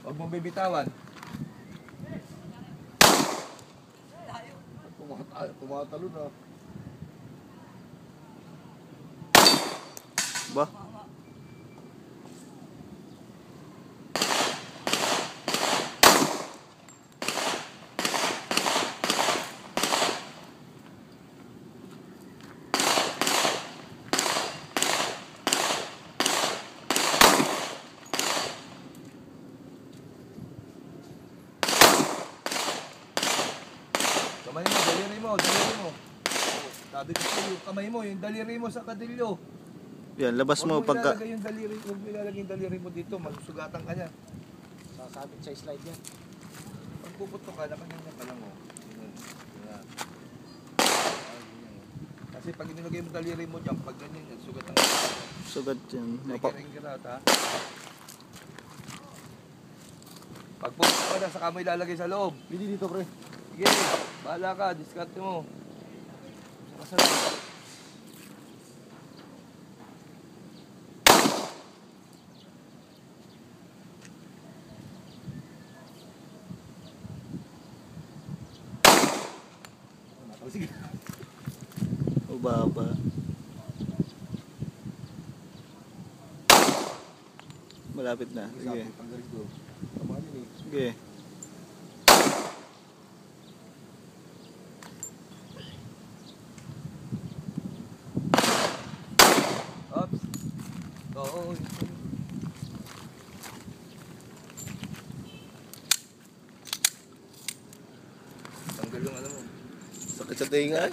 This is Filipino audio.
Huwag mong bibitawan. Tumatalo na. Ba? Kamay mo, daliri mo, daliri mo. Sabi ko sa'yo, kamay mo, yung daliri mo sa kadilyo. Yan, labas mo pagka... Huwag mo ilalagay yung daliri mo dito, magsugatan ka niya. Sasabit sa slide yan. Pag puputo ka, nakanyanya ka lang oh. Ganyan. Ganyan. Kasi pag inilagay mo daliri mo dyan, pag ganyan yan, sugatan ka. Sugat yan. Nagkaring ka lahat ha. Pag puputo ka na, saka mo ilalagay sa loob. Pili dito, pre. Sige, bahala ka, diskarte mo. Saka sa loob. Sige. O baba. Malapit na. Sige. Tanggalin ko. Tamahan yun eh. Sige. Oops. Oo. Tanggal yung ano mo. Sakit sa tinga.